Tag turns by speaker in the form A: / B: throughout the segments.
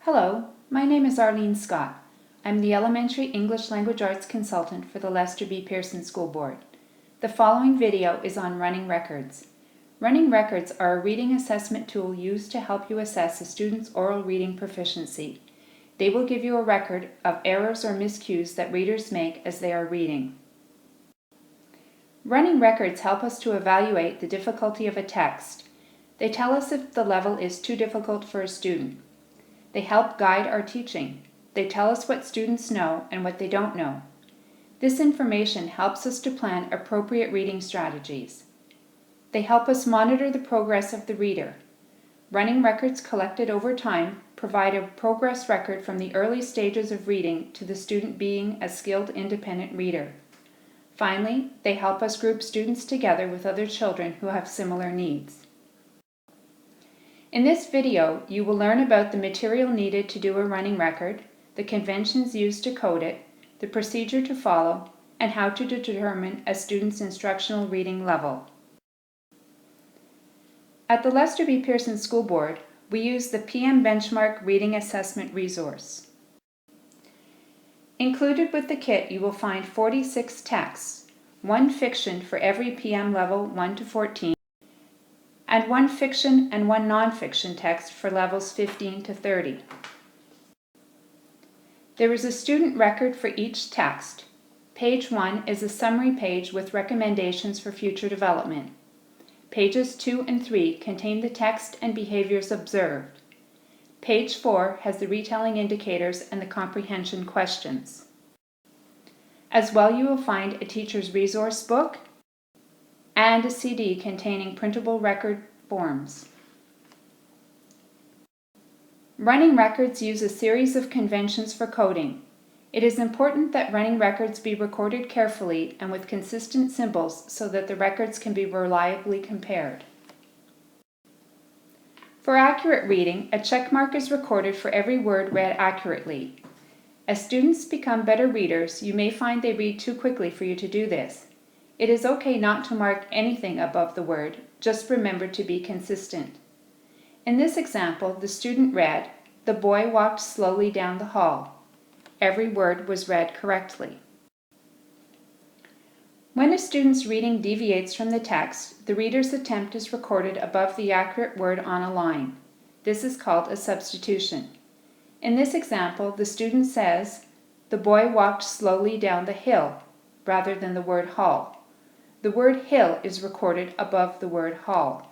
A: Hello, my name is Arlene Scott. I'm the Elementary English Language Arts Consultant for the Lester B. Pearson School Board. The following video is on running records. Running records are a reading assessment tool used to help you assess a student's oral reading proficiency. They will give you a record of errors or miscues that readers make as they are reading. Running records help us to evaluate the difficulty of a text. They tell us if the level is too difficult for a student. They help guide our teaching. They tell us what students know and what they don't know. This information helps us to plan appropriate reading strategies. They help us monitor the progress of the reader. Running records collected over time provide a progress record from the early stages of reading to the student being a skilled independent reader. Finally, they help us group students together with other children who have similar needs. In this video, you will learn about the material needed to do a running record, the conventions used to code it, the procedure to follow, and how to determine a student's instructional reading level. At the Lester B. Pearson School Board, we use the PM Benchmark Reading Assessment Resource. Included with the kit, you will find 46 texts, one fiction for every PM level 1 to 14, and one fiction and one nonfiction text for levels 15 to 30. There is a student record for each text. Page 1 is a summary page with recommendations for future development. Pages 2 and 3 contain the text and behaviors observed. Page 4 has the retelling indicators and the comprehension questions. As well, you will find a teacher's resource book and a CD containing printable record forms. Running records use a series of conventions for coding. It is important that running records be recorded carefully and with consistent symbols so that the records can be reliably compared. For accurate reading, a check mark is recorded for every word read accurately. As students become better readers, you may find they read too quickly for you to do this. It is okay not to mark anything above the word, just remember to be consistent. In this example, the student read, "The boy walked slowly down the hall." Every word was read correctly. When a student's reading deviates from the text, the reader's attempt is recorded above the accurate word on a line. This is called a substitution. In this example, the student says, "The boy walked slowly down the hill," rather than the word hall. The word hill is recorded above the word hall.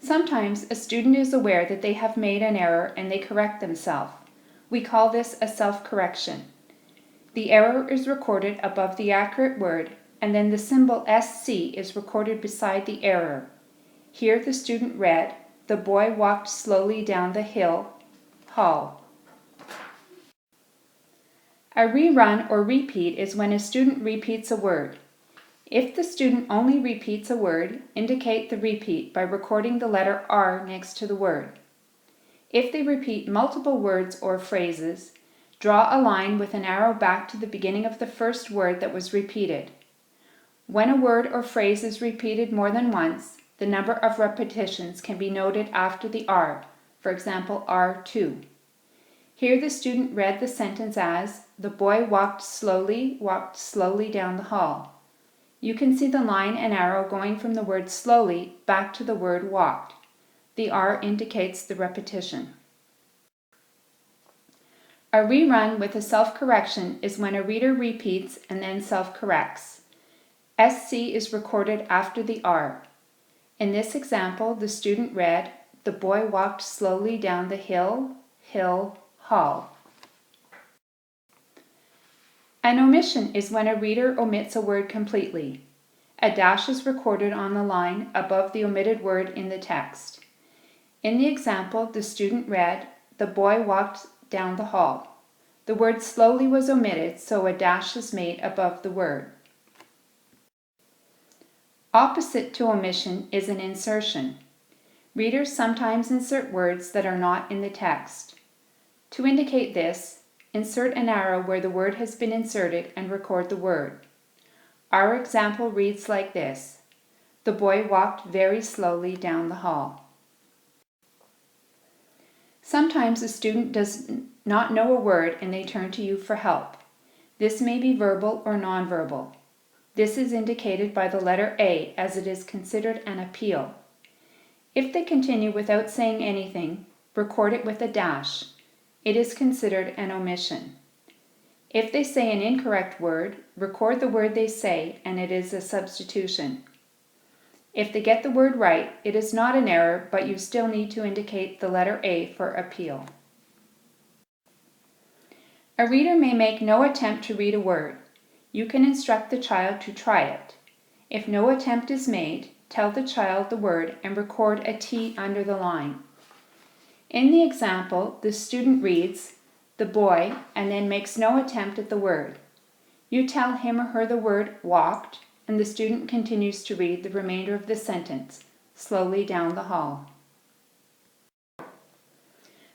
A: Sometimes a student is aware that they have made an error and they correct themselves. We call this a self-correction. The error is recorded above the accurate word, and then the symbol SC is recorded beside the error. Here the student read, "The boy walked slowly down the hill, hall." A rerun or repeat is when a student repeats a word. If the student only repeats a word, indicate the repeat by recording the letter R next to the word. If they repeat multiple words or phrases, draw a line with an arrow back to the beginning of the first word that was repeated. When a word or phrase is repeated more than once, the number of repetitions can be noted after the R, for example, R2. Here the student read the sentence as, "The boy walked slowly down the hall." You can see the line and arrow going from the word slowly back to the word walked. The R indicates the repetition. A rerun with a self-correction is when a reader repeats and then self-corrects. SC is recorded after the R. In this example, the student read, "The boy walked slowly down the hill, hall." An omission is when a reader omits a word completely. A dash is recorded on the line above the omitted word in the text. In the example, the student read, "The boy walked down the hall." The word slowly was omitted, so a dash is made above the word. Opposite to omission is an insertion. Readers sometimes insert words that are not in the text. To indicate this, insert an arrow where the word has been inserted and record the word. Our example reads like this: "The boy walked very slowly down the hall." Sometimes a student does not know a word and they turn to you for help. This may be verbal or nonverbal. This is indicated by the letter A, as it is considered an appeal. If they continue without saying anything, record it with a dash. It is considered an omission. If they say an incorrect word, record the word they say and it is a substitution. If they get the word right, it is not an error, but you still need to indicate the letter A for appeal. A reader may make no attempt to read a word. You can instruct the child to try it. If no attempt is made, tell the child the word and record a T under the line. In the example, the student reads, "the boy," and then makes no attempt at the word. You tell him or her the word "walked," and the student continues to read the remainder of the sentence, slowly down the hall.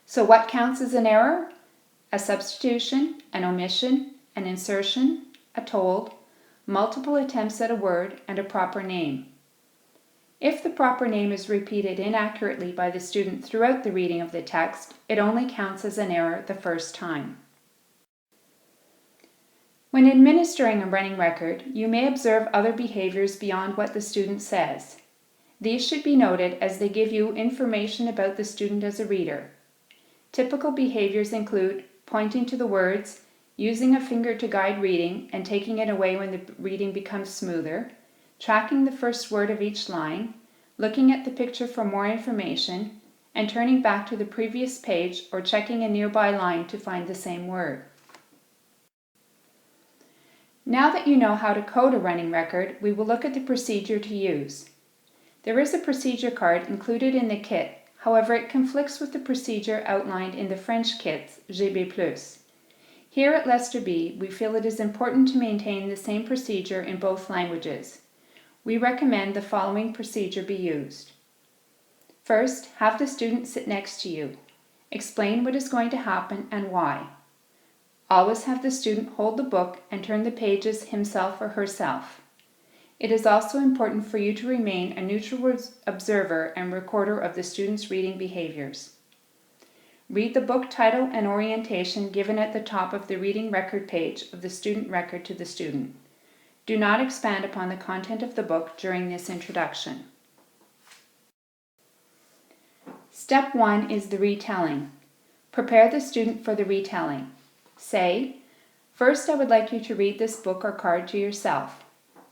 A: So what counts as an error? A substitution, an omission, an insertion, a told, multiple attempts at a word, and a proper name. If the proper name is repeated inaccurately by the student throughout the reading of the text, it only counts as an error the first time. When administering a running record, you may observe other behaviors beyond what the student says. These should be noted as they give you information about the student as a reader. Typical behaviors include pointing to the words, using a finger to guide reading and taking it away when the reading becomes smoother, tracking the first word of each line, looking at the picture for more information, and turning back to the previous page or checking a nearby line to find the same word. Now that you know how to code a running record, we will look at the procedure to use. There is a procedure card included in the kit, however it conflicts with the procedure outlined in the French kits, GB+. Here at Lester B, we feel it is important to maintain the same procedure in both languages. We recommend the following procedure be used. First, have the student sit next to you. Explain what is going to happen and why. Always have the student hold the book and turn the pages himself or herself. It is also important for you to remain a neutral observer and recorder of the student's reading behaviors. Read the book title and orientation given at the top of the reading record page of the student record to the student. Do not expand upon the content of the book during this introduction. Step 1 is the retelling. Prepare the student for the retelling. Say, "First, I would like you to read this book or card to yourself.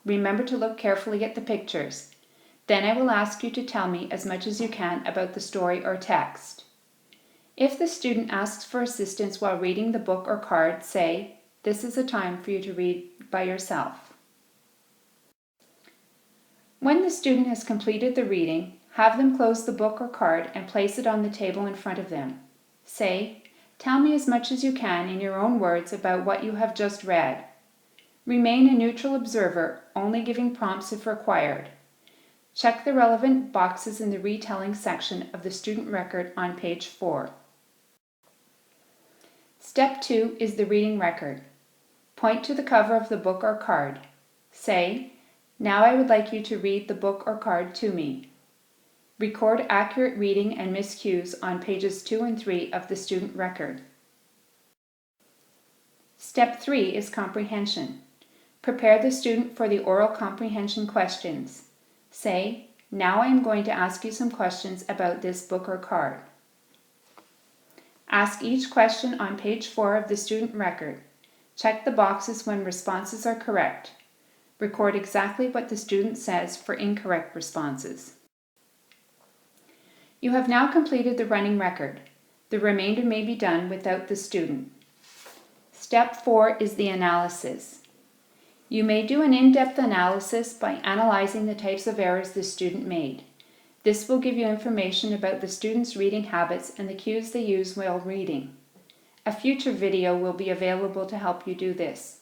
A: Remember to look carefully at the pictures. Then I will ask you to tell me as much as you can about the story or text." If the student asks for assistance while reading the book or card, say, "This is a time for you to read by yourself." When the student has completed the reading, have them close the book or card and place it on the table in front of them. Say, "Tell me as much as you can in your own words about what you have just read." Remain a neutral observer, only giving prompts if required. Check the relevant boxes in the retelling section of the student record on page 4. Step 2 is the reading record. Point to the cover of the book or card. Say, "Now I would like you to read the book or card to me." Record accurate reading and miscues on pages 2 and 3 of the student record. Step 3 is comprehension. Prepare the student for the oral comprehension questions. Say, "Now I am going to ask you some questions about this book or card." Ask each question on page 4 of the student record. Check the boxes when responses are correct. Record exactly what the student says for incorrect responses. You have now completed the running record. The remainder may be done without the student. Step 4 is the analysis. You may do an in-depth analysis by analyzing the types of errors the student made. This will give you information about the student's reading habits and the cues they use while reading. A future video will be available to help you do this.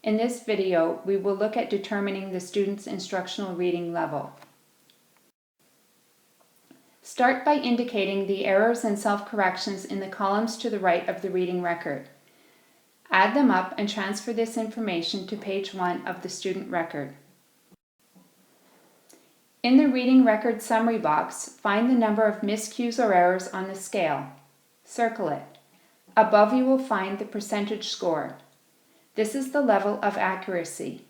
A: In this video, we will look at determining the student's instructional reading level. Start by indicating the errors and self-corrections in the columns to the right of the reading record. Add them up and transfer this information to page 1 of the student record. In the reading record summary box, find the number of miscues or errors on the scale. Circle it. Above you will find the percentage score. This is the level of accuracy.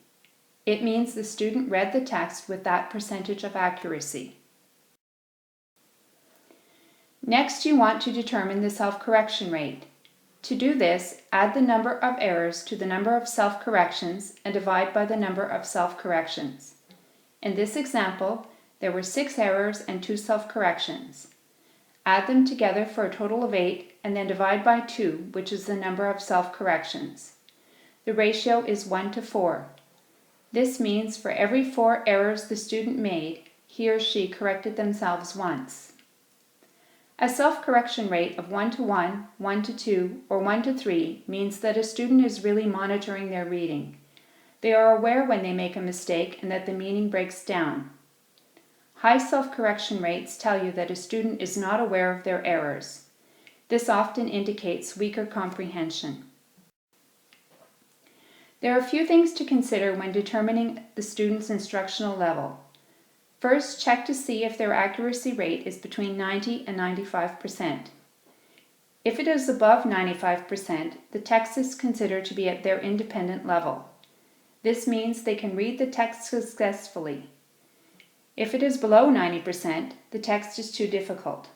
A: It means the student read the text with that percentage of accuracy. Next, you want to determine the self-correction rate. To do this, add the number of errors to the number of self-corrections and divide by the number of self-corrections. In this example, there were 6 errors and 2 self-corrections. Add them together for a total of 8 and then divide by 2, which is the number of self-corrections. The ratio is 1 to 4. This means for every 4 errors the student made, he or she corrected themselves once. A self-correction rate of 1 to 1, 1 to 2, or 1 to 3 means that a student is really monitoring their reading. They are aware when they make a mistake and that the meaning breaks down. High self-correction rates tell you that a student is not aware of their errors. This often indicates weaker comprehension. There are a few things to consider when determining the student's instructional level. First, check to see if their accuracy rate is between 90 and 95%. If it is above 95%, the text is considered to be at their independent level. This means they can read the text successfully. If it is below 90%, the text is too difficult.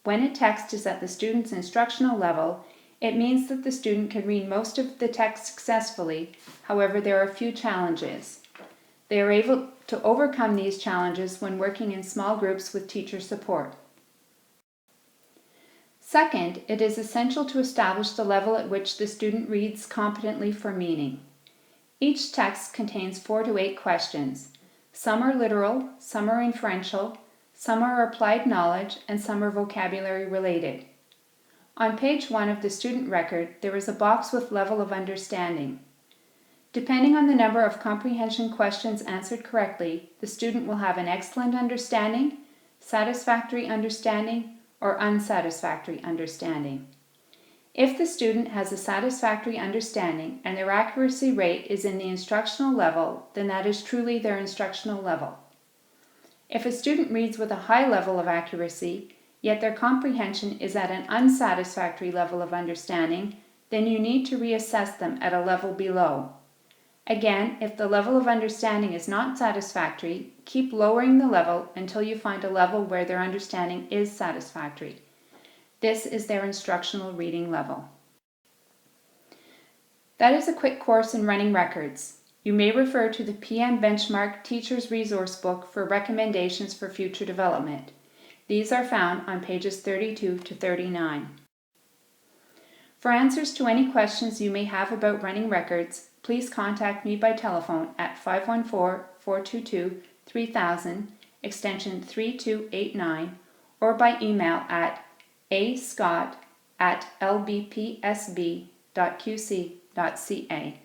A: When a text is at the student's instructional level, it means that the student can read most of the text successfully. However, there are a few challenges. They are able to overcome these challenges when working in small groups with teacher support. Second, it is essential to establish the level at which the student reads competently for meaning. Each text contains 4 to 8 questions. Some are literal, some are inferential, some are applied knowledge, and some are vocabulary related. On page 1 of the student record, there is a box with level of understanding. Depending on the number of comprehension questions answered correctly, the student will have an excellent understanding, satisfactory understanding, or unsatisfactory understanding. If the student has a satisfactory understanding and their accuracy rate is in the instructional level, then that is truly their instructional level. If a student reads with a high level of accuracy, yet their comprehension is at an unsatisfactory level of understanding, then you need to reassess them at a level below. Again, if the level of understanding is not satisfactory, keep lowering the level until you find a level where their understanding is satisfactory. This is their instructional reading level. That is a quick course in running records. You may refer to the PM Benchmark Teacher's Resource Book for recommendations for future development. These are found on pages 32 to 39. For answers to any questions you may have about running records, please contact me by telephone at 514-422-3000, extension 3289, or by email at ascott@lbpsb.qc.ca.